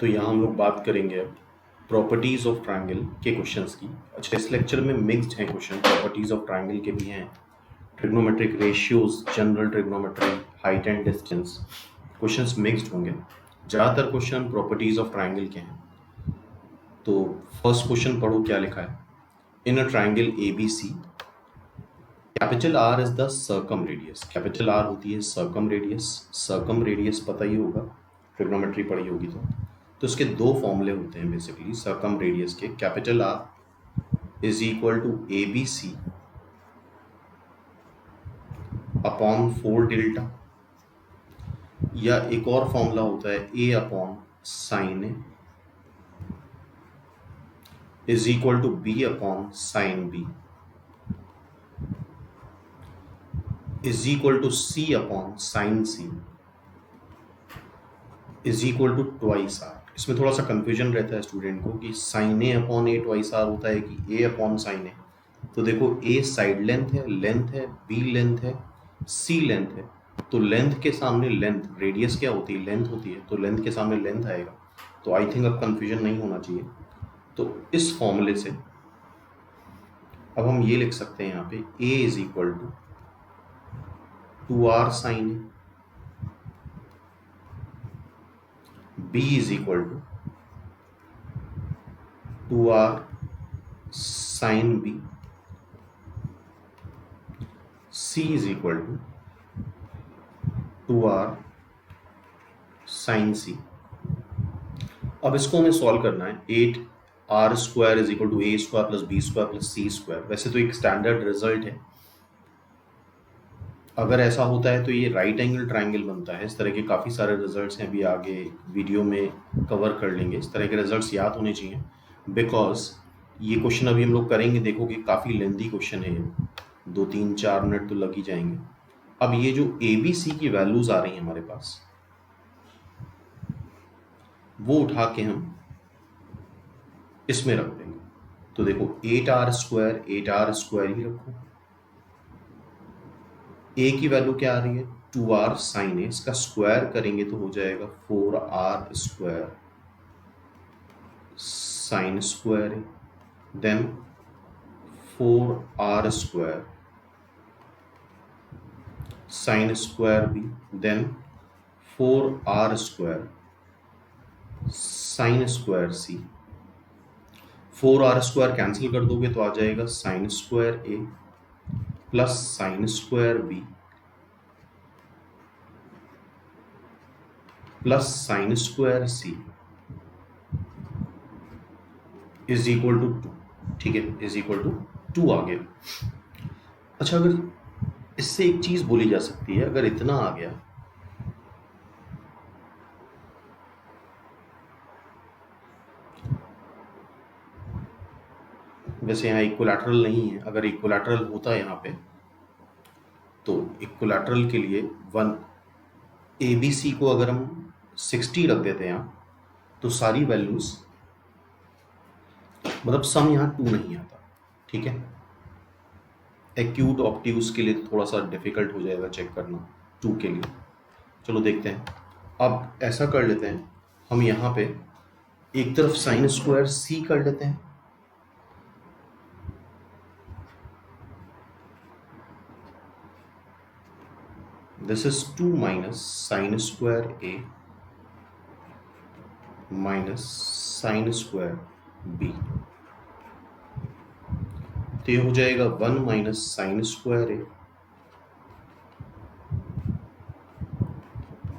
तो यहाँ हम लोग बात करेंगे अब प्रॉपर्टीज ऑफ ट्रायंगल के क्वेश्चंस की। अच्छा, इस लेक्चर में मिक्स्ड हैं क्वेश्चन, प्रॉपर्टीज ऑफ ट्रायंगल के भी हैं, trigonometric ratios, general trigonometry, height and distance, questions mixed होंगे। ज़्यादातर क्वेश्चन प्रॉपर्टीज ऑफ ट्रायंगल के हैं। तो फर्स्ट क्वेश्चन पढ़ो क्या लिखा है। In a triangle ABC, capital R is the circumradius. Capital R होती है सर्कम रेडियस। सर्कम रेडियस पता ही होगा, ट्रिग्नोमेट्री पढ़ी होगी तो इसके दो फॉर्मूले होते हैं बेसिकली सर्कम रेडियस के। Capital R is equal to ABC upon 4 delta, या एक और फॉर्मूला होता है A upon sine A is equal to B upon sine B is equal to C upon sine C is equal to twice R। इसमें थोड़ा सा confusion रहता है स्टूडेंट को कि sine A upon A twice R होता है कि A अपॉन साइन A। तो देखो A साइड लेंथ है, B लेंथ है, C लेंथ है। तो लेंथ के सामने लेंथ, रेडियस क्या होती है, लेंथ होती है, तो लेंथ के सामने लेंथ आएगा। तो आई थिंक अब कंफ्यूजन नहीं होना चाहिए। तो इस फॉर्मूले से अब हम ये लिख सकते हैं यहाँ पे A is equal to 2R sine A, B is equal to 2R sine B, C is equal to 2R sine C। अब इसको हमें सॉल्व करना है। 8R square is equal to A square plus B square plus C square. वैसे तो एक standard result है, अगर ऐसा होता है तो ये राइट एंगल ट्रायंगल बनता है। इस तरह के काफ़ी सारे रिजल्ट्स हैं, अभी आगे वीडियो में कवर कर लेंगे। इस तरह के रिजल्ट्स याद होने चाहिए, बिकॉज ये क्वेश्चन अभी हम लोग करेंगे। देखो कि काफ़ी लेंथी क्वेश्चन है ये, 2-3-4 मिनट तो लग ही जाएंगे। अब ये जो ABC की वैल्यूज आ रही हैं हमारे पास, वो उठा के हम इसमें रख देंगे। तो देखो 8R स्क्वायर ही रखो। A की वैल्यू क्या आ रही है, 2R साइन A। इसका स्क्वायर करेंगे तो हो जाएगा 4R square sine square A, then 4R square sine square B, then 4R square sine square C। 4R square cancel कर दोगे तो आ जाएगा sine square A plus sine square B plus sine square C is equal to 2। ठीक है, is equal to 2 आ गया। अच्छा, अगर इससे एक चीज बोली जा सकती है, अगर इतना आ गया वैसे यहाँ इक्विलैटरल नहीं है, अगर इक्विलैटरल होता यहाँ पे तो इक्विलैटरल के लिए 1 ABC को अगर हम 60 रख देते हैं यहाँ, तो सारी वैल्यूज मतलब सम यहाँ 2 नहीं आता। ठीक है, एक्यूट ऑब्ट्यूज के लिए थोड़ा सा डिफिकल्ट हो जाएगा चेक करना 2 के लिए। चलो देखते हैं। अब ऐसा कर लेते हैं, हम यहाँ पे एक तरफ साइन स्क्वायर C कर लेते हैं, this is 2 minus sign square A minus sign square B। तो ये हो जाएगा 1 minus sign square A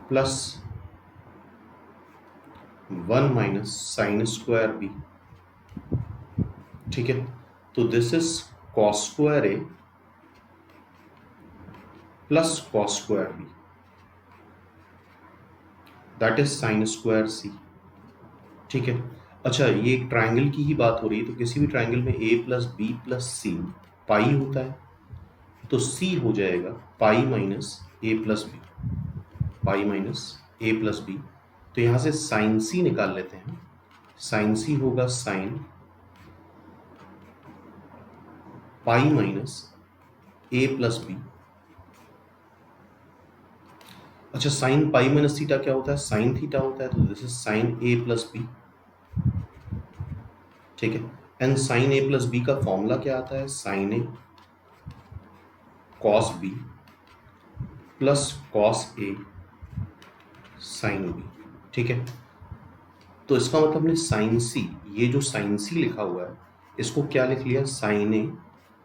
plus 1 minus sign square B। ठीक है, तो this is cos square A plus cos square B, that is sine square C। ठीक है, अच्छा ये एक ट्रायंगल की ही बात हो रही है, तो किसी भी ट्रायंगल में A plus B plus C pi होता है, तो C हो जाएगा pi minus A plus B, pi minus A plus B। तो यहाँ से साइन C निकाल लेते हैं। साइन C होगा sine pi minus A plus B। अच्छा, साइन पाई माइनस थीटा क्या होता है? साइन थीटा होता है, तो this is sine A plus B, ठीक है। And sine A plus B का फॉर्मूला क्या आता है? Sign A cos B plus cos A sine B, ठीक है। तो इसका मतलब हमने साइन सी, ये जो साइन सी लिखा हुआ है इसको क्या लिख लिया? Sine A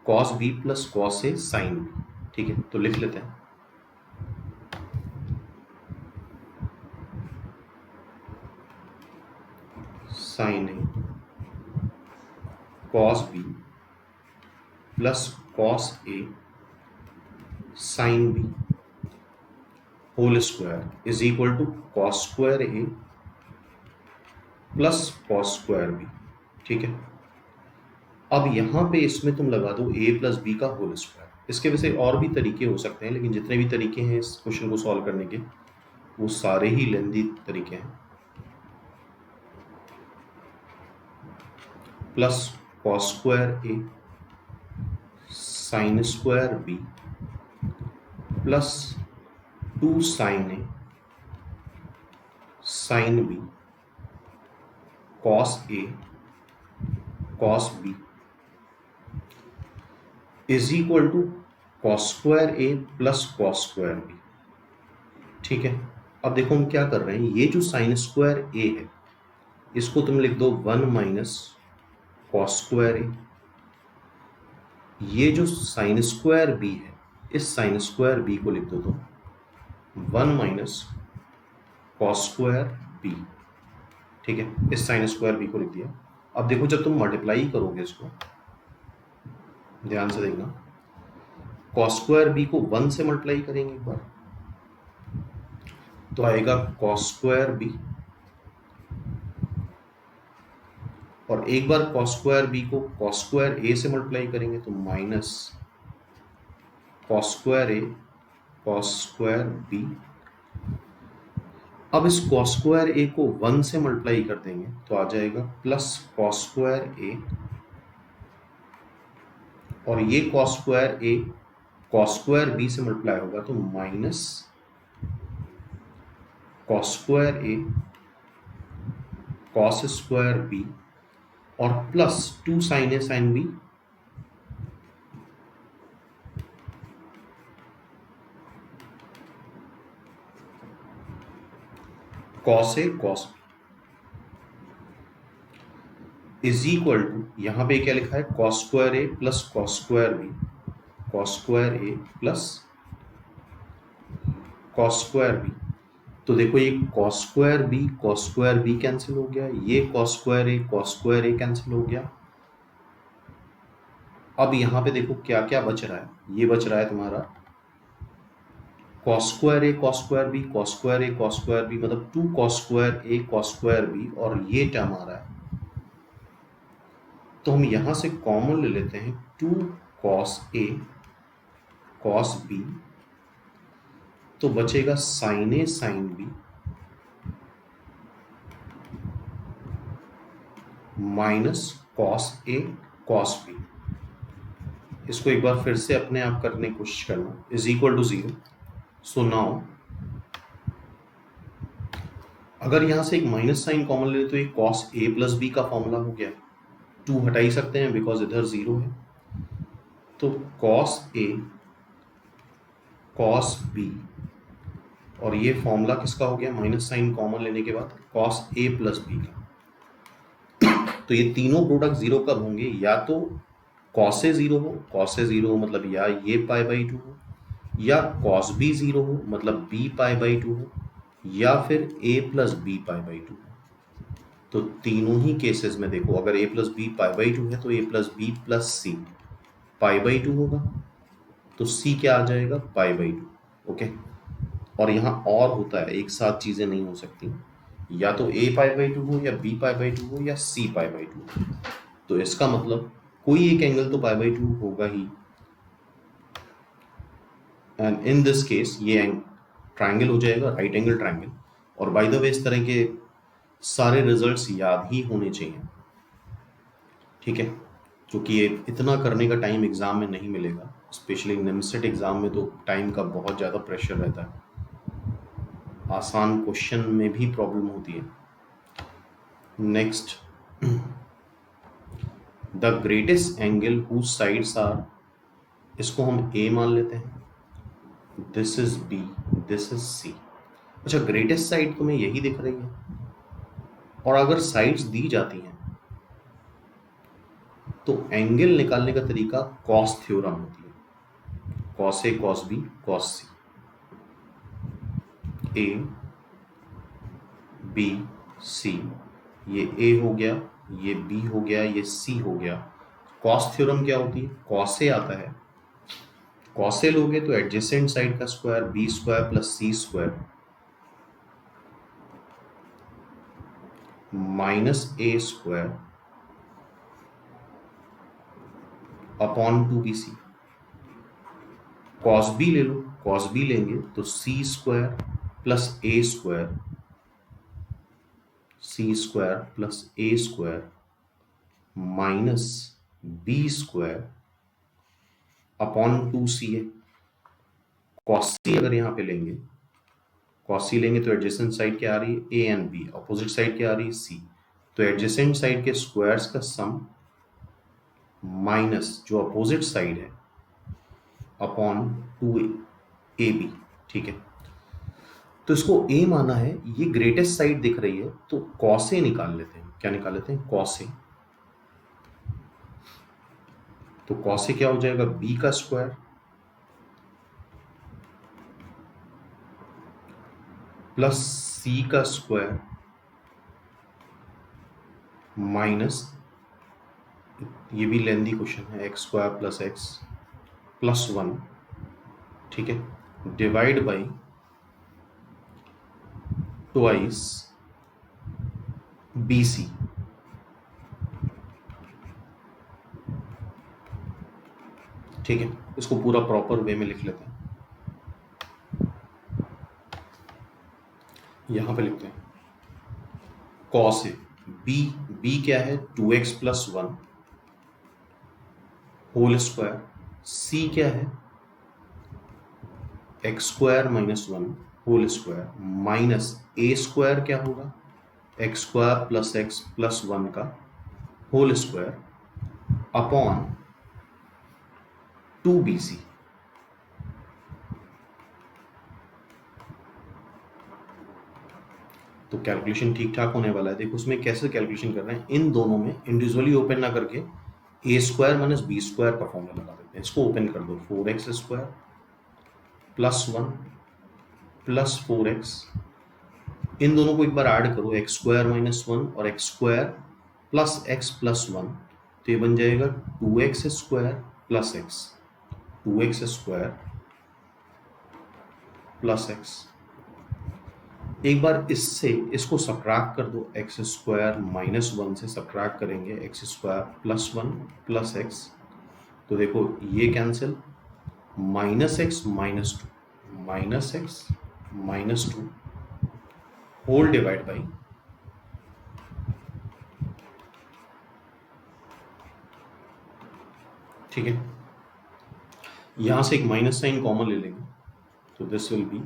cos B plus cos A sine B, ठीक है। तो लिख लेते हैं, sine A cos B plus cos A sine B whole square is equal to cos square A plus cos square B, ठीक है। अब यहां पे इसमें तुम लगा दो a प्लस बी का होल स्क्वायर। इसके वैसे और भी तरीके हो सकते हैं, लेकिन जितने भी तरीके हैं इस क्वेश्चन को सॉल्व करने के वो सारे ही लेंदी तरीके हैं। Plus cos square A sine square B plus 2 sine A sine B cos A cos B is equal to cos square A plus cos square B, ठीक है। अब देखो हम क्या कर रहे हैं, ये जो साइन स्क्वायर ए है इसको तुम लिख दो 1 माइनस कॉस स्क्वायर ए। ये जो साइन स्क्वायर बी है इस साइन स्क्वायर बी को लिख दो तो 1 माइनस कॉस स्क्वायर बी, ठीक है। इस साइन स्क्वायर बी को लिख दिया। अब देखो जब तुम मल्टीप्लाई करोगे इसको, ध्यान से देखना, कॉस स्क्वायर बी को 1 से मल्टीप्लाई करेंगे एक बार तो आएगा कॉस स्क्वायर बी, और एक बार कॉस स्क्वायर बी को कॉस स्क्वायर ए से मल्टीप्लाई करेंगे तो minus cos square A cos square B. अब इस कॉस स्क्वायर ए को 1 से मल्टीप्लाई कर देंगे तो आ जाएगा प्लस कॉस स्क्वायर ए, और ये cos square A cos square B से मल्टीप्लाई होगा तो minus cos square A cos square B और plus 2 sine A sine B cos A cos B is equal to, यहां पे क्या लिखा है? Cos square A plus cos square B, cos square A plus cos square B. तो देखो ये cos square B cancel हो गया, ये कॉस स्क्वायर ए कैंसिल हो गया। अब यहां पे देखो क्या क्या बच रहा है, ये बच रहा है तुम्हारा cos square A cos square B, cos square A cos square B, मतलब 2 cos square A cos square B, और ये टर्म आ रहा है। तो हम यहां से कॉमन ले लेते हैं 2 कॉस ए कॉस बी, तो बचेगा sign A sine B minus cos A cos B. इसको एक बार फिर से अपने आप करने की कोशिश करना, is equal to 0। So now अगर यहां से एक माइनस साइन कॉमन ले तो ये कॉस ए प्लस बी का फॉर्मूला हो गया। 2 हटा ही सकते हैं बिकॉज इधर 0 है, तो कॉस ए कॉस बी, और ये फॉर्मूला किसका हो गया? माइनस साइन कॉमन लेने के बाद कॉस ए प्लस बी का। तो ये तीनों प्रोडक्ट 0 कब होंगे? या तो कॉस ए 0 हो, कॉस ए 0 हो मतलब या ये पाई बाई 2 हो, या कॉस बी 0 हो मतलब बी पाई बाई 2 हो, या फिर A plus B pi by 2 हो। तो तीनों ही केसेस में देखो, अगर A plus B pi by 2 है तो A plus B plus C pi by 2 होगा, तो सी क्या आ जाएगा? Pi by 2, okay. और यहाँ और होता है, एक साथ चीज़ें नहीं हो सकती, या तो ए पाई बाई 2 हो, या बी पाई बाई 2 हो, या सी पाई बाई 2 हो। तो इसका मतलब कोई एक एंगल तो पाई बाई 2 होगा ही, एंड इन दिस केस ये ट्राइंगल हो जाएगा, राइट एंगल ट्राइंगल। और बाय द वे इस तरह के सारे रिजल्ट्स याद ही होने चाहिए, ठीक है, क्योंकि ये इतना करने का टाइम एग्जाम में नहीं मिलेगा, स्पेशली निमसेट एग्जाम में तो टाइम का बहुत ज़्यादा प्रेशर रहता है। आसान क्वेश्चन में भी प्रॉब्लम होती है। Next, the greatest angle whose sides are, इसको हम ए मान लेते हैं, this is B, this is C. अच्छा, ग्रेटेस्ट साइड तुम्हें यही दिख रही है, और अगर साइड्स दी जाती हैं तो एंगल निकालने का तरीका कॉस थ्योरम होती है, cos A cos B cos C. A B C, ये ए हो गया, ये बी हो गया, ये सी हो गया। कॉस थ्योरम क्या होती है? कॉस ए आता है, कॉस ए लोगे तो एडजेसेंट साइड का square B square plus C square minus A square upon 2bc। Cos B ले लो, कॉस बी लेंगे तो C square plus A square, C square plus A square minus B square upon 2ca। Cos C अगर यहां पे लेंगे, cos सी लेंगे तो एडजेसेंट साइड क्या आ रही है? A and B. Opposite side क्या आ रही है? सी। तो एडजेसेंट साइड के स्क्वायर्स का सम माइनस जो अपोजिट साइड है अपॉन 2ab। ठीक है, तो इसको a माना है, ये ग्रेटेस्ट साइड दिख रही है तो कॉस ए निकाल लेते हैं। क्या निकाल लेते हैं? Cos A. तो कॉस ए क्या हो जाएगा? b का स्क्वायर प्लस c का स्क्वायर माइनस, ये भी लेंदी क्वेश्चन है, X square plus X plus 1। ठीक है, डिवाइड बाई ट्वाइस BC। ठीक है, इसको पूरा प्रॉपर वे में लिख लेते हैं। यहां पे लिखते हैं कॉस ए, बी क्या है? 2x plus 1 whole square, C क्या है? X square minus 1 whole square minus A square क्या होगा? X square plus X plus 1 का होल स्क्वायर अपॉन 2bc। तो कैलकुलेशन ठीक ठाक होने वाला है। देखो उसमें कैसे कैलकुलेशन कर रहे हैं, इन दोनों में इंडिविजुअली ओपन ना करके ए स्क्वायर माइनस बी स्क्वायर का फॉर्मूला लगा देते हैं। इसको ओपन कर दो, 4x square plus 1 plus 4x, इन दोनों को एक बार ऐड करो, एक्स स्क्वायर माइनस 1 और x square plus X plus 1, तो ये बन जाएगा 2x square plus x, 2x square plus x. एक बार इससे इसको सब्ट्रैक्ट कर दो, एक्स स्क्वायर माइनस 1 से सब्ट्रैक्ट करेंगे x square plus 1 plus x, तो देखो ये cancel, minus x minus 2, minus x minus 2 whole divide by ठीक है, यहां से एक माइनस साइन कॉमन ले लेंगे, तो this will be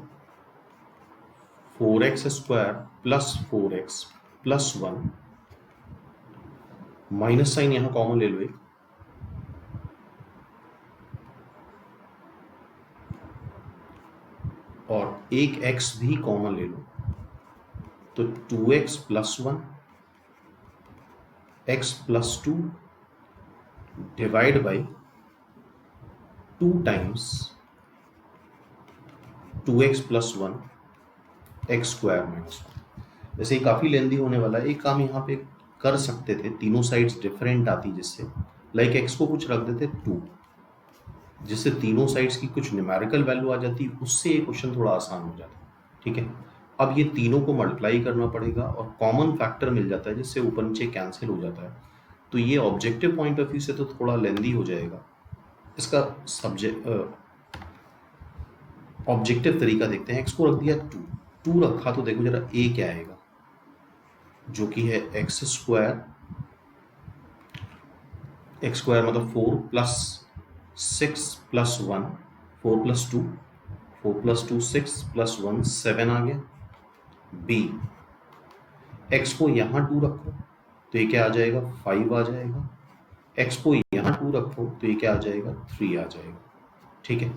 4x square plus 4x plus 1, minus sine यहां कॉमन ले लो एक, और एक x भी कॉमन ले लो, तो 2x plus 1 x plus 2 divide by 2 times 2x plus 1 x square minus 1। वैसे ही काफ़ी लेंदी होने वाला है, एक काम यहाँ पे कर सकते थे, तीनों साइड्स डिफरेंट आती जिससे, लाइक एक्स को कुछ रख देते 2, जिससे तीनों साइड्स की कुछ न्यूमेरिकल वैल्यू आ जाती, उससे ये क्वेश्चन थोड़ा आसान हो जाता। ठीक है, अब ये तीनों को मल्टीप्लाई करना पड़ेगा और कॉमन फैक्टर मिल जाता है जिससे ऊपर नीचे कैंसिल हो जाता है, तो ये ऑब्जेक्टिव पॉइंट ऑफ व्यू से तो थोड़ा लेंदी हो जाएगा। इसका ऑब्जेक्टिव तरीका देखते हैं। एक्स को रख दिया 2 रखा, तो देखो जरा ए क्या आएगा, जो कि है एक्स स्क्वायर मतलब 4 प्लस 6 प्लस 1, 4 प्लस 2 6 प्लस 1 7 आ गया, बी। एक्स को यहाँ 2 रखो तो ये क्या आ जाएगा, 5 आ जाएगा। एक्स को यहाँ 2 रखो तो ये क्या आ जाएगा, 3 आ जाएगा। ठीक है,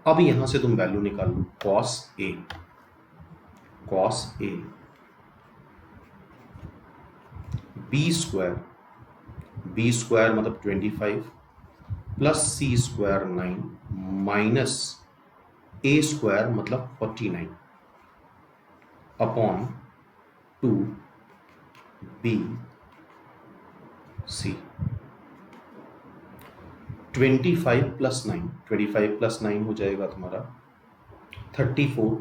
अब यहां से तुम वैल्यू निकाल लो, cos A. Cos A B square, B square मतलब 25 plus C square 9 minus A square मतलब 49 upon 2 B C. 25 plus 9, 25 plus 9 हो जाएगा तुम्हारा 34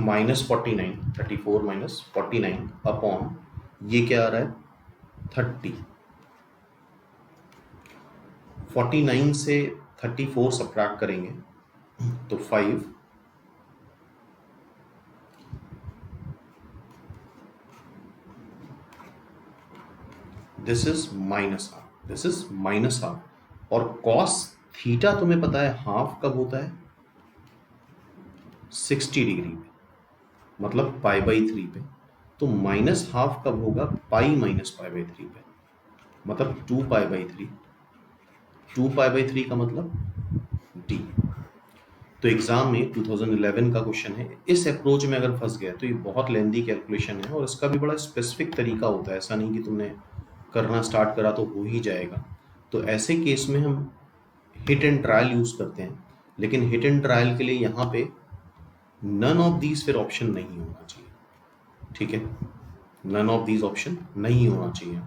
माइनस 49, 34 माइनस 49 अपॉन ये क्या आ रहा है 30। 49 से 34 सब्ट्रैक्ट करेंगे तो 5, this is minus half, this is minus half. और कॉस थीटा तुम्हें पता है हाफ कब होता है, 60 डिग्री पे, मतलब π/3 पे। तो माइनस हाफ कब होगा, पाई माइनस π/3 पे, मतलब 2π/3। 2π/3 का मतलब d। तो एग्जाम में 2011 का क्वेश्चन है, इस अप्रोच में अगर फंस गया तो ये बहुत लेंदी कैलकुलेशन है और इसका भी बड़ा स्पेसिफिक तरीका होता है, ऐसा नहीं कि तुमने करना स्टार्ट करा तो हो ही जाएगा। तो ऐसे केस में हम हिट एंड ट्रायल यूज करते हैं, लेकिन हिट एंड ट्रायल के लिए यहाँ पे नन ऑफ दीज फिर ऑप्शन नहीं होना चाहिए। ठीक है, नन ऑफ दीज ऑप्शन नहीं होना चाहिए।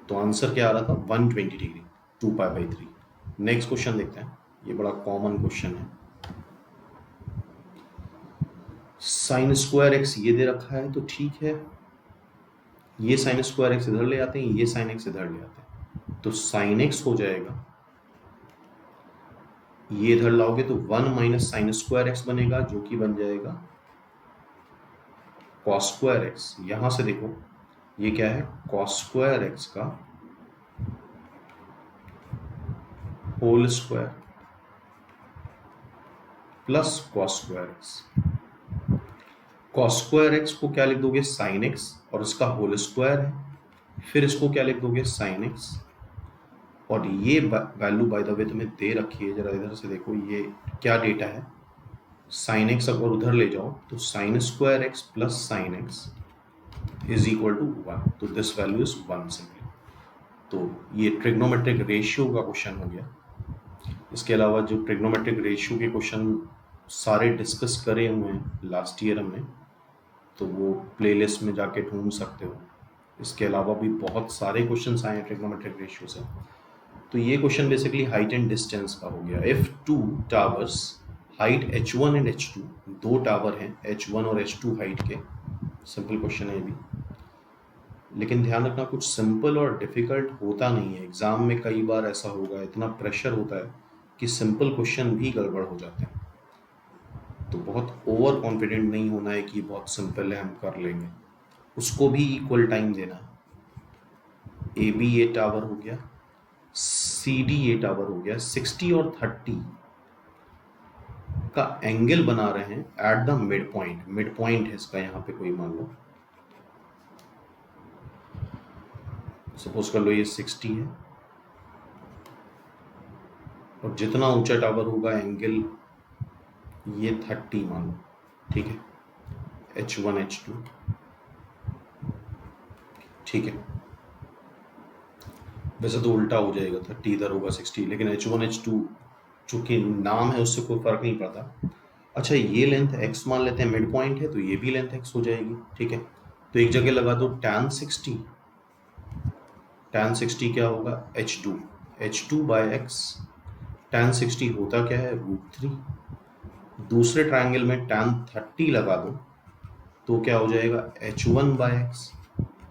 तो आंसर क्या आ रहा था 120 डिग्री, 2π/3। नेक्स्ट क्वेश्चन देखते हैं, ये बड़ा कॉमन क्वेश्चन है। साइन स्क्वायर एक्स ये दे रखा है तो ठीक है, ये साइन स्क्वायर एक्स इधर ले आते हैं, ये साइन एक्स इधर ले आते हैं, तो साइन एक्स हो जाएगा, ये इधर लाओगे तो 1 माइनस साइन स्क्वायर एक्स बनेगा जो कि बन जाएगा कॉस स्क्वायर एक्स। यहां से देखो ये क्या है, कॉस स्क्वायर एक्स का whole square plus cos square x. Cos square x को क्या लिख दोगे, साइन एक्स, और इसका होल स्क्वायर है, फिर इसको क्या लिख दोगे, साइन एक्स। और ये वैल्यू बाय द वे तुम्हें दे रखी है, जरा इधर से देखो ये क्या डेटा है। साइन एक्स अगर उधर ले जाओ तो sine square x plus sine x is equal to 1, तो दिस वैल्यू इज 1 सिंपली। तो ये ट्रिग्नोमेट्रिक रेशियो का क्वेश्चन हो गया। इसके अलावा जो ट्रिग्नोमेट्रिक रेशियो के क्वेश्चन सारे डिस्कस करे हुए हैं लास्ट ईयर हमने, तो वो प्लेलिस्ट में जाके ढूंढ सकते हो। इसके अलावा भी बहुत सारे क्वेश्चंस आए हैं ट्रिग्नोमेट्रिक रेशियो से। तो ये question basically height and distance का हो गया। If 2 towers height h1 and h2, दो टावर हैं h1 और h2 हाइट के, सिंपल क्वेश्चन है ये भी। लेकिन ध्यान रखना कुछ सिंपल और डिफिकल्ट होता नहीं है, एग्जाम में कई बार ऐसा होगा, इतना प्रेशर होता है कि सिंपल क्वेश्चन भी गड़बड़ हो जाते हैं। तो बहुत ओवर कॉन्फिडेंट नहीं होना है कि बहुत सिंपल है हम कर लेंगे, उसको भी इक्वल टाइम देना है। ए बी ये टावर हो गया, सी डी ये टावर हो गया, 60 और 30 का एंगल बना रहे हैं at the mid point. Mid point है इसका यहाँ पे कोई, मान लो सपोज कर लो ये 60 है, और जितना ऊंचा टावर होगा एंगल ये 30 मान लो, ठीक है, h1 h2, ठीक है। वैसे तो उल्टा हो जाएगा, 30 इधर होगा 60, लेकिन h1 h2 चूंकि नाम है उससे कोई फर्क नहीं पड़ता। अच्छा ये लेंथ x मान लेते हैं, मिड पॉइंट है तो ये भी लेंथ x हो जाएगी, ठीक है। तो एक जगह लगा दो tan 60, tan 60 क्या होगा, h2, h2 bye x। tan 60 होता क्या है, √3। दूसरे ट्रायंगल में tan 30 लगा दो तो क्या हो जाएगा, h1 बाय x।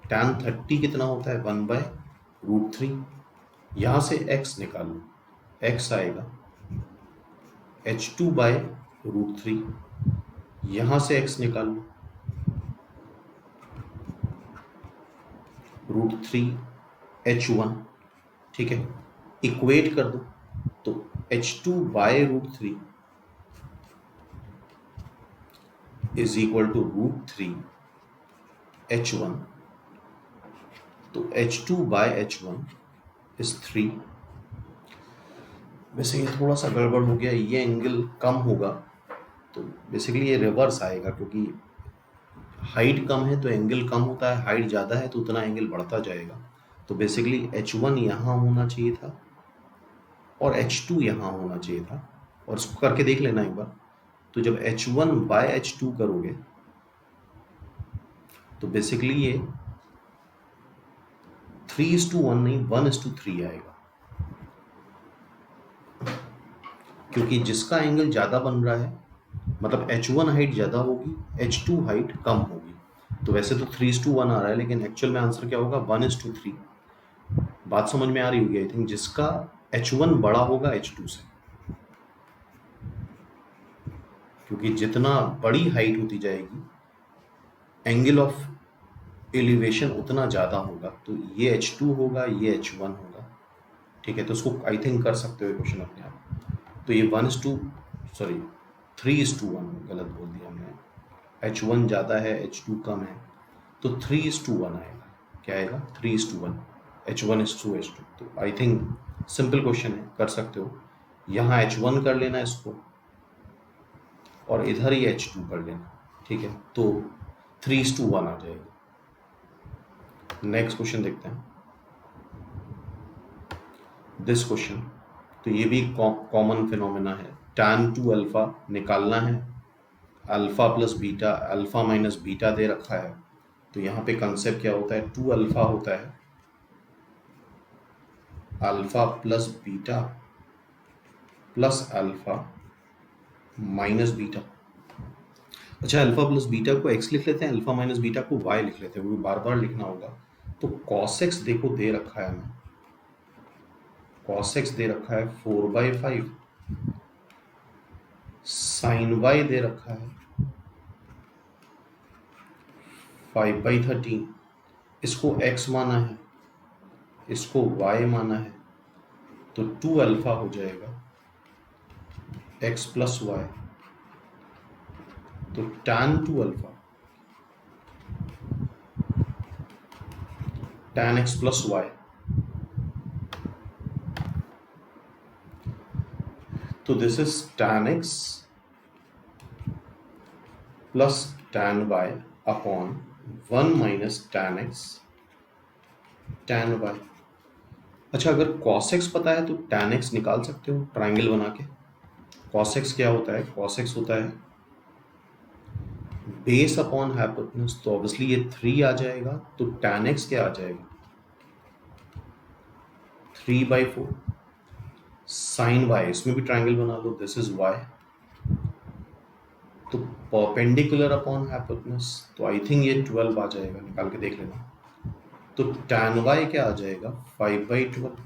tan 30 कितना होता है, 1 बाय √3। यहाँ से x निकाल लो, x आएगा h2 बाय √3। यहाँ से x निकाल लो, √3 h1, ठीक है। इक्वेट कर दो तो H2 by root 3 is equal to root 3 H1, तो H2 बाय H1 इज 3। वैसे ये थोड़ा सा गड़बड़ हो गया, ये एंगल कम होगा तो बेसिकली ये रिवर्स आएगा, क्योंकि हाइट कम है तो एंगल कम होता है, हाइट ज़्यादा है तो उतना एंगल बढ़ता जाएगा। तो बेसिकली H1 यहाँ होना चाहिए था और H2 यहाँ होना चाहिए था, और इसको करके देख लेना एक बार। तो जब H1 बाय H2 करोगे तो बेसिकली ये 3:1 नहीं 1:3 आएगा, क्योंकि जिसका एंगल ज़्यादा बन रहा है मतलब H1 हाइट ज़्यादा होगी, H2 हाइट कम होगी। तो वैसे तो 3:1 आ रहा है, लेकिन एक्चुअल में आंसर क्या होगा 1:3। बात समझ में आ रही होगी आई थिंक, जिसका H1 बड़ा होगा H2 से, क्योंकि जितना बड़ी हाइट होती जाएगी एंगल ऑफ एलिवेशन उतना ज़्यादा होगा। तो ये H2 होगा, ये H1 होगा, ठीक है। तो उसको आई थिंक कर सकते हो क्वेश्चन अपने आप। तो ये 3:1 गलत बोल दिया हमने, H1 ज़्यादा है H2 कम है, तो 3:1 आएगा। क्या आएगा 3:1, H1:H2। तो आई थिंक सिंपल क्वेश्चन है, कर सकते हो। यहाँ H1 कर लेना इसको और इधर ही H2 कर लेना, ठीक है। तो 3:1 आ जाएगा। नेक्स्ट क्वेश्चन देखते हैं, दिस क्वेश्चन। तो ये भी कॉमन फिनोमेना है, tan 2 अल्फा निकालना है, alpha plus beta, alpha minus beta दे रखा है। तो यहाँ पे कंसेप्ट क्या होता है, 2 अल्फा होता है alpha plus beta plus alpha minus beta. अच्छा, अल्फा प्लस बीटा को x लिख लेते हैं, अल्फा माइनस बीटा को y लिख लेते हैं, वो बार बार लिखना होगा। तो cos x देखो दे रखा है हमें, cos x दे रखा है 4/5, sin y दे रखा है 5/13। इसको x माना है, इसको y माना है, तो 2 अल्फा हो जाएगा x प्लस वाई। तो tan 2 alpha tan x plus Y, तो this is tan x plus tan y upon 1 minus tan x tan y। अच्छा, अगर cos x पता है तो tan x निकाल सकते हो ट्राइंगल बना के। cos x क्या होता है, cos x होता है बेस अपॉन हाइपोटेन्यूज, तो ऑब्वियसली ये 3 आ जाएगा, तो tan x क्या आ जाएगा 3/4। sin y, इसमें भी ट्राइंगल बना लो, दिस इज y, तो परपेंडिकुलर अपॉन हाइपोटेन्यूज, तो आई थिंक ये 12 आ जाएगा, निकाल के देख लेना। तो tan y क्या आ जाएगा 5/12।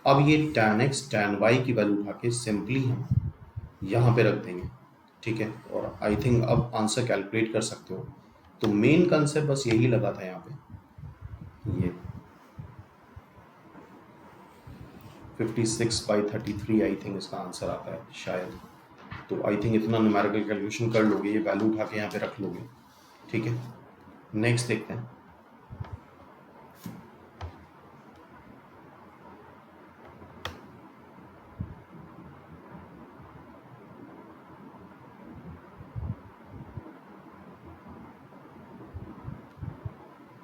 अब ये tan x tan y की वैल्यू उठा के सिंपली हम यहाँ पे रख देंगे, ठीक है। और आई थिंक अब आंसर कैलकुलेट कर सकते हो। तो मेन कंसेप्ट बस यही लगा था यहाँ पे, ये 56/33 आई थिंक इसका आंसर आता है शायद। तो आई थिंक इतना न्यूमेरिकल कैलकुलेशन कर लोगे, ये वैल्यू उठा के यहाँ पे रख लोगे, ठीक है। नेक्स्ट देखते हैं,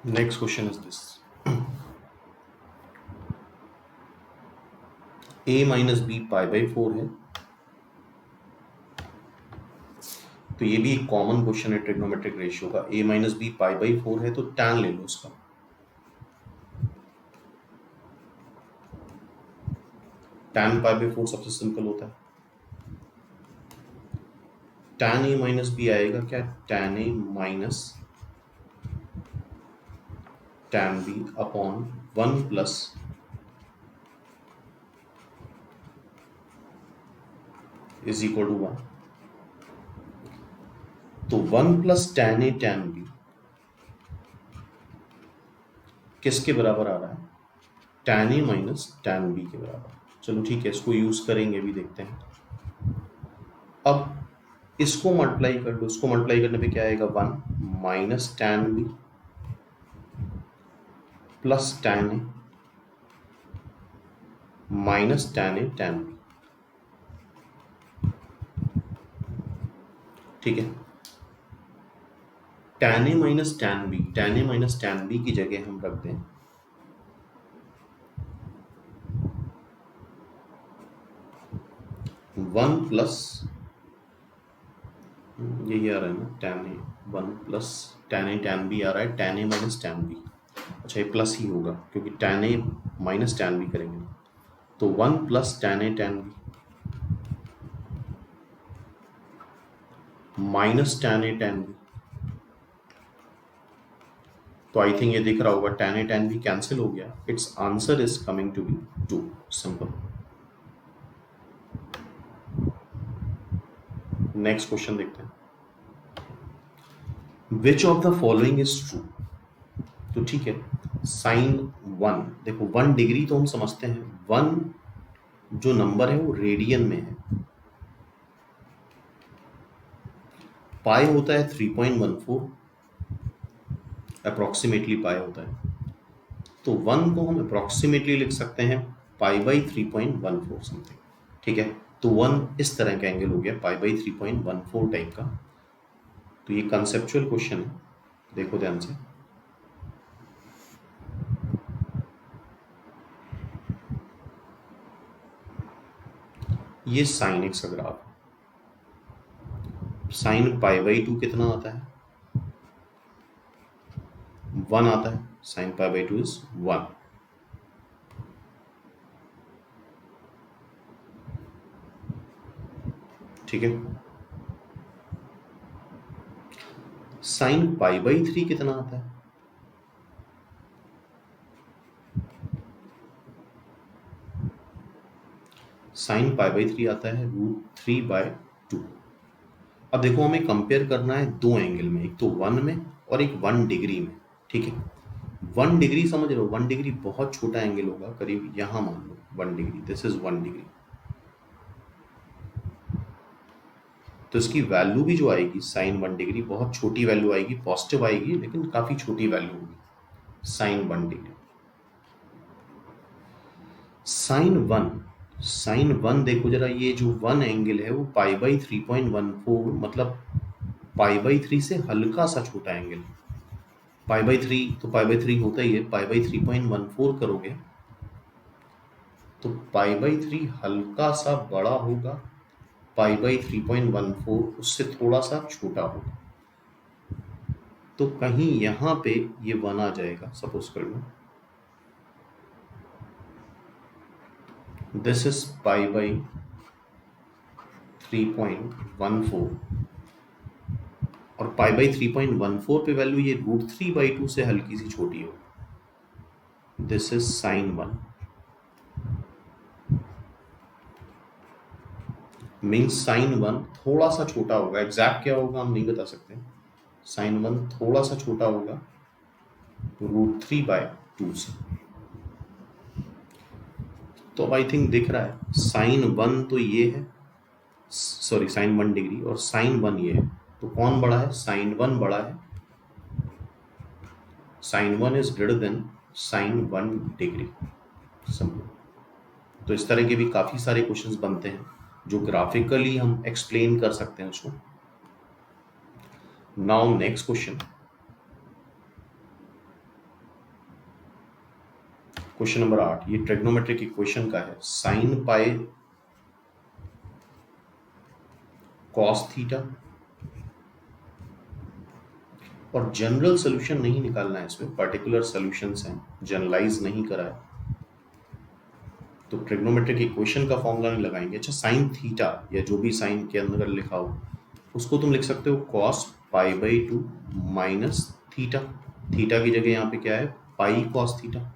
next question is this, a minus B π/4 है। तो ये भी एक कॉमन क्वेश्चन है ट्रिग्नोमेट्रिक रेशियो का, a माइनस बी π/4 है, तो tan ले लो उसका। tan π/4 सबसे सिंपल होता है, tan a माइनस बी आएगा क्या, tan a minus tan b upon 1 plus is equal to 1। तो 1 plus tan a tan b किसके बराबर आ रहा है, tan a minus tan b के बराबर। चलो ठीक है, इसको यूज करेंगे भी, देखते हैं। अब इसको मल्टीप्लाई कर दो, इसको मल्टीप्लाई करने पे क्या आएगा, 1 minus tan B plus tan A minus tan A tan B. ठीक है, tan A minus tan B, tan A minus tan B की जगह हम रख दें 1 प्लस, यही आ रहा है ना, tan A 1 plus tan A tan B आ रहा है, tan A minus tan B. अच्छा, ये प्लस ही होगा क्योंकि tan A minus tan B करेंगे, तो 1 plus tan A tan B minus tan A tan B. तो आई थिंक ये दिख रहा होगा, tan A tan B cancel हो गया, it's answer is coming to be 2। Simple. Next question देखते हैं, which of the following is true. तो ठीक है, साइन 1, देखो 1 डिग्री तो हम समझते हैं, 1 जो नंबर है वो रेडियन में है, पाई होता है 3.14, अप्रोक्सीमेटली पाई होता है, तो 1 को हम अप्रोक्सीमेटली लिख सकते हैं पाई बाई 3.14 समथिंग। ठीक है, तो 1 इस तरह का एंगल हो गया, पाई बाई 3.14 टाइप का। तो ये कंसेप्चुअल क्वेश्चन है, देखो ध्यान से। ये साइन एक्स का ग्राफ, साइन पाई बाई 2 कितना आता है, 1 आता है, साइन पाई बाई 2 इज 1। ठीक है, साइन पाई बाई 3 कितना आता है, साइन पाई बाई 3 आता है √3/2। अब देखो, हमें कंपेयर करना है दो एंगल में, एक तो 1 में और एक 1 डिग्री में। ठीक है, 1 डिग्री समझ रहे हो, 1 डिग्री बहुत छोटा एंगल होगा, करीब यहां मान लो 1 डिग्री, दिस इज 1 डिग्री। तो इसकी वैल्यू भी जो आएगी साइन 1 डिग्री, बहुत छोटी वैल्यू आएगी, पॉजिटिव आएगी लेकिन काफी छोटी वैल्यू होगी साइन 1 डिग्री। साइन 1 देखो जरा, ये जो 1 एंगल है वो पाई बाई 3.14, मतलब पाई बाई 3 से हल्का सा छोटा एंगल। पाई बाई 3 तो पाई बाई 3 होता ही है, पाई बाई 3.14 करोगे तो पाई बाई 3 हल्का सा बड़ा होगा, पाई बाई 3.14 उससे थोड़ा सा छोटा होगा। तो कहीं यहां पे ये 1 आ जाएगा, सपोज कर लो दिस इज पाई बाई 3.14 और पाई बाई 3.14 पे वैल्यू ये √3/2 से हल्की सी छोटी हो, this is sign 1, means sign 1 थोड़ा सा छोटा होगा, एग्जैक्ट क्या होगा हम नहीं बता सकते, साइन 1 थोड़ा सा छोटा होगा √3/2 से। तो अब आई थिंक दिख रहा है, साइन 1 तो ये है, सॉरी साइन 1 डिग्री, और साइन 1 ये है, तो कौन बड़ा है, साइन 1 बड़ा है, sine 1 is greater than sine 1 degree. Simple. तो इस तरह के भी काफी सारे क्वेश्चंस बनते हैं जो ग्राफिकली हम एक्सप्लेन कर सकते हैं उसको। Now next question, question number 8, ये ट्रिग्नोमेट्रिक इक्वेशन का है, साइन पाई कॉस थीटा, और जनरल सोल्यूशन नहीं निकालना है इसमें, पर्टिकुलर सॉल्यूशंस हैं, जनरलाइज नहीं करा है, तो ट्रिग्नोमेट्रिक इक्वेशन का फॉर्मूला नहीं लगाएंगे। अच्छा, साइन थीटा या जो भी साइन के अंदर लिखा हो उसको तुम लिख सकते हो cos pi by 2 minus theta, theta की जगह यहाँ पे क्या है, पाई कॉस थीटा।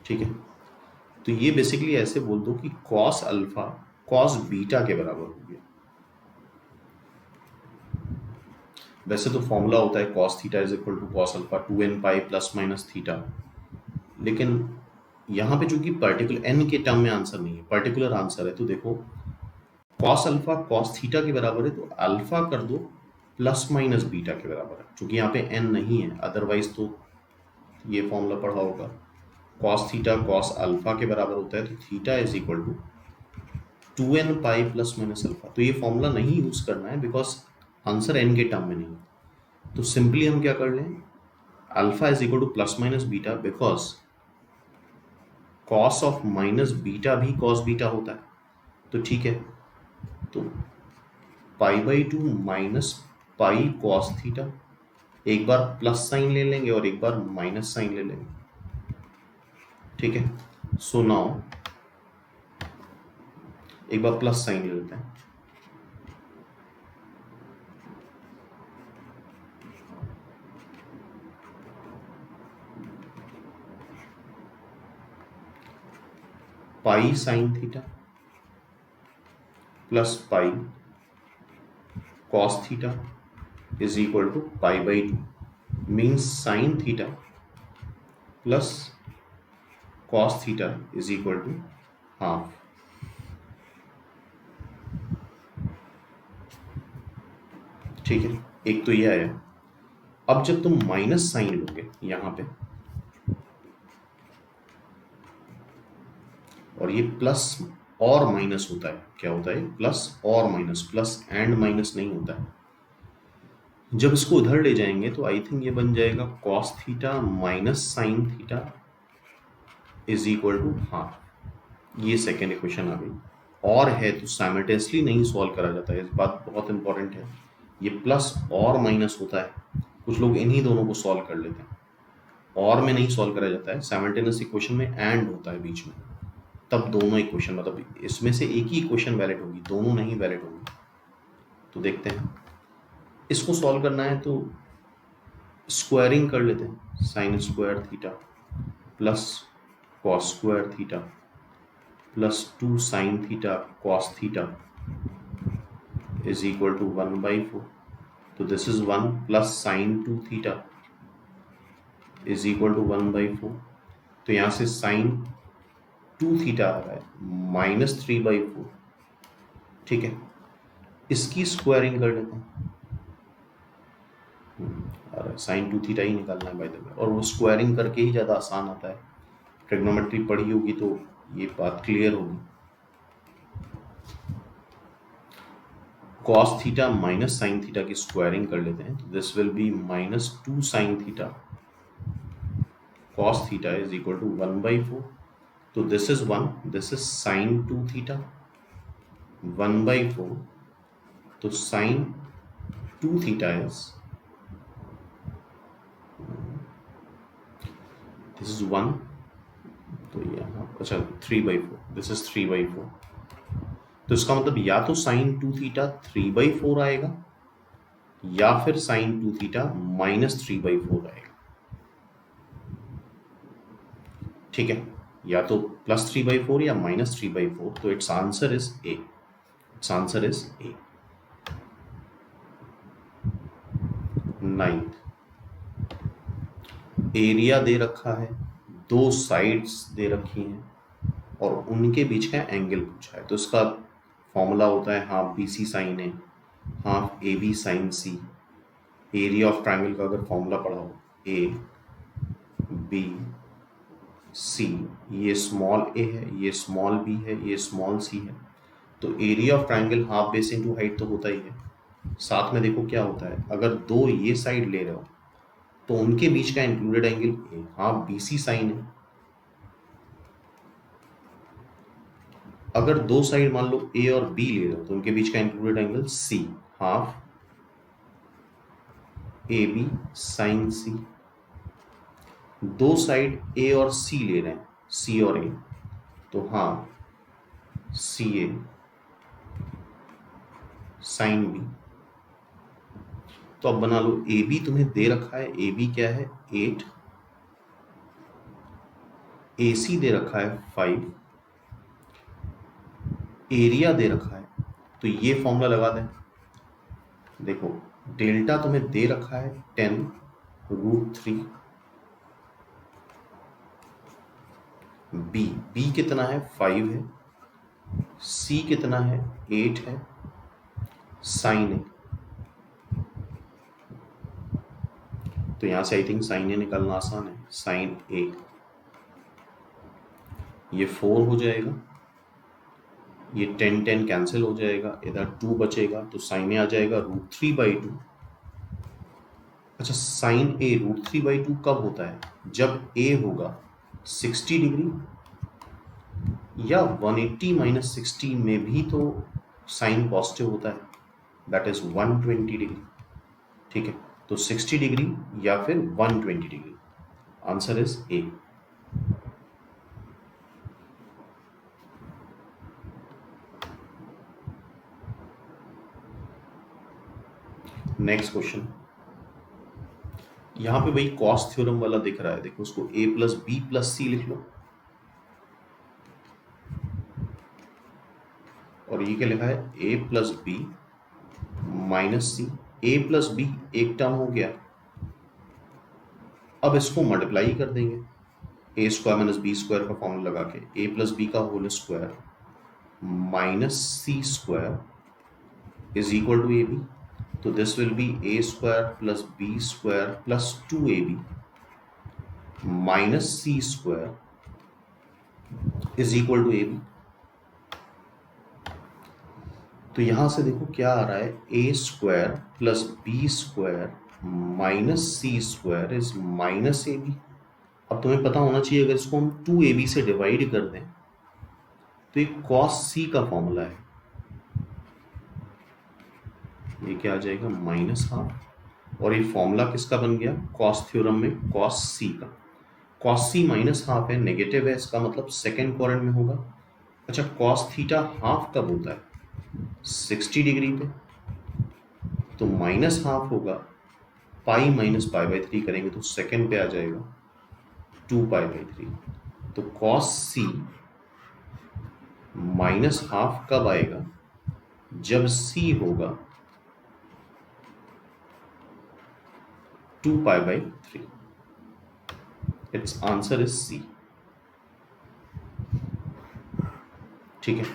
ठीक है, तो ये बेसिकली ऐसे बोल दो कि कॉस अल्फा कॉस बीटा के बराबर हो गया। वैसे तो फॉर्मूला होता है cos theta is equal to cos alpha 2n pi plus minus theta, लेकिन यहाँ पे चूंकि पर्टिकुलर n के टर्म में आंसर नहीं है, पर्टिकुलर आंसर है, तो देखो कॉस अल्फा कॉस थीटा के बराबर है, तो अल्फा कर दो प्लस माइनस बीटा के बराबर है, चूंकि यहाँ पे n नहीं है, अदरवाइज तो ये फॉर्मूला पढ़ा होगा कॉस थीटा कॉस अल्फा के बराबर होता है, तो theta is equal to 2n pi plus minus alpha. तो ये फॉर्मूला नहीं यूज करना है बिकॉज आंसर n के टर्म में नहीं है। तो सिंपली हम क्या कर लें, alpha is equal to plus minus beta, because cos of minus beta भी कॉस बीटा होता है, तो ठीक है, तो pi by 2 minus pi cos theta, एक बार प्लस साइन ले लेंगे और एक बार माइनस साइन ले लेंगे, ठीक है। सो नाउ एक बार प्लस साइन ले लेते हैं, pi sine theta plus pi cos theta is equal to pi by 2 means sine theta plus cos theta is equal to half. ठीक है, एक तो ये आया। अब जब तुम माइनस साइन लोगे यहां पे और ये प्लस और माइनस होता है, क्या होता है प्लस और माइनस, प्लस एंड माइनस नहीं होता है। जब इसको उधर ले जाएंगे तो आई थिंक ये बन जाएगा cos theta minus sine theta is equal to half. ये सेकेंड इक्वेशन आ गई। और है तो साइमल्टेनियसली नहीं सॉल्व करा जाता है, इस बात बहुत इंपॉर्टेंट है। ये प्लस और माइनस होता है, कुछ लोग इन्हीं दोनों को सॉल्व कर लेते हैं, और में नहीं सॉल्व करा जाता है। साइमल्टेनियस इक्वेशन में एंड होता है बीच में, तब दोनों इक्वेशन, मतलब इसमें से एक ही इक्वेशन वैलिड होगी, दोनों नहीं वैलिड होगी। तो देखते हैं, इसको सॉल्व करना है तो स्क्वायरिंग कर लेते हैं, sine square theta plus cos square theta plus 2 sine theta cos theta is equal to 1/4। तो this is 1 plus sine 2 theta is equal to 1/4। तो यहाँ से साइन 2 थीटा आ रहा है माइनस 3/4। ठीक है, इसकी स्क्वायरिंग कर लेते हैं, साइन 2 थीटा ही निकालना है बाय द वे, और वो स्क्वायरिंग करके ही ज़्यादा आसान आता है। ट्रिग्नोमेट्री पढ़ी होगी तो ये बात क्लियर होगी। Cos theta minus sine theta की स्क्वायरिंग कर लेते हैं, तो this will be minus 2 sine theta cos theta is equal to 1/4। तो this is 1, this is sine 2 theta 1/4। तो sine 2 theta is, this is 1, तो यहाँ अच्छा 3/4, दिस इज 3/4। तो इसका मतलब या तो साइन 2 थीटा 3/4 आएगा या फिर साइन 2 थीटा माइनस 3/4 आएगा। ठीक है, या तो प्लस 3/4 या माइनस 3/4। तो it's answer is A, it's answer is A. 9th, area दे रखा है, दो साइड्स दे रखी हैं और उनके बीच का एंगल पूछा है। तो इसका फॉर्मूला होता है half B C sine A half A B sine C. Area of triangle का अगर फॉर्मूला पढ़ा हो, ए बी सी, ये स्मॉल ए है, ये स्मॉल बी है, ये स्मॉल सी है। तो area of triangle half base into height तो होता ही है। साथ में देखो क्या होता है, अगर दो ये साइड ले रहे हो तो उनके बीच का included angle A half B C sine है। अगर दो साइड मान लो ए और बी ले रहे हो तो उनके बीच का included angle C half A B sine C. दो साइड ए और सी ले रहे हैं, सी और ए, तो हाफ सी ए साइन बी। तो अब बना लो, ए बी तुम्हें दे रखा है, ए बी क्या है 8, ए सी दे रखा है 5, एरिया दे रखा है। तो ये फॉर्मूला लगा दें, देखो डेल्टा तुम्हें दे रखा है 10√3। बी कितना है 5 है, सी कितना है 8 है, साइन ए, तो यहां से आई थिंक साइन ए निकालना आसान है। साइन ए ये 4 हो जाएगा, ये 10 कैंसिल हो जाएगा, इधर 2 बचेगा तो साइन ए आ जाएगा √3/2। अच्छा, साइन ए √3/2 कब होता है? जब ए होगा 60 डिग्री या 180 - 60 में भी तो साइन पॉजिटिव होता है, दैट इज 120 डिग्री। ठीक है, तो 60 डिग्री या फिर 120 degree, answer is A. Next question, यहां पे भाई कॉस थ्योरम वाला दिख रहा है, देखो उसको a+b+c लिख लो, और ये क्या लिखा है a+b - c। a+b एक टर्म हो गया, अब इसको मल्टीप्लाई कर देंगे, a² - b² का फॉर्मूला लगा के, a+b का whole square -c² is equal to ab, तो this will be a² + b² + 2ab -c² is equal to ab। तो यहां से देखो क्या आ रहा है, a² + b² -c² is -ab। अब तुम्हें पता होना चाहिए, अगर इसको हम 2ab से डिवाइड कर दें तो ये cos c का फॉर्मूला है, ये क्या आ जाएगा -12, और ये फॉर्मूला किसका बन गया cos थ्योरम में, cos c का। cos c -12 है, नेगेटिव है, इसका मतलब सेकेंड क्वाड्रेंट में होगा। अच्छा, cos थीटा हाफ कब होता है? 60 डिग्री पे, तो -12 होगा, पाई - π/3 करेंगे तो सेकेंड पे आ जाएगा 2π/3। तो cos c -12 कब आएगा? जब c होगा 2π/3। It's answer is C. ठीक है,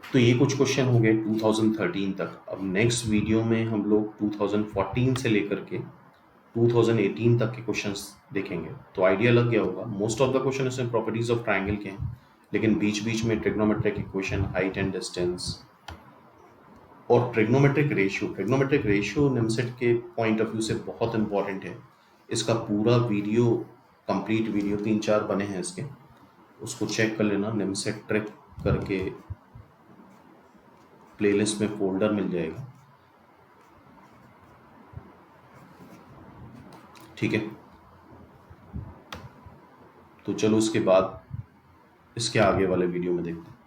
तो ये कुछ क्वेश्चन हो गए 2013 तक। अब नेक्स्ट वीडियो में हम लोग 2014 से लेकर के 2018 तक के क्वेश्चंस देखेंगे, तो आइडिया लग गया होगा। मोस्ट ऑफ द क्वेश्चन इसमें प्रॉपर्टीज ऑफ ट्राइंगल के हैं, लेकिन बीच बीच में trigonometric equation, height and distance और ट्रिग्नोमेट्रिक रेशियो निमसेट के पॉइंट ऑफ व्यू से बहुत इंपॉर्टेंट है। इसका पूरा वीडियो, कंप्लीट वीडियो 3-4 बने हैं इसके, उसको चेक कर लेना, निमसेट ट्रिक करके प्लेलिस्ट में फोल्डर मिल जाएगा। ठीक है, तो चलो इसके बाद इसके आगे वाले वीडियो में देखते हैं।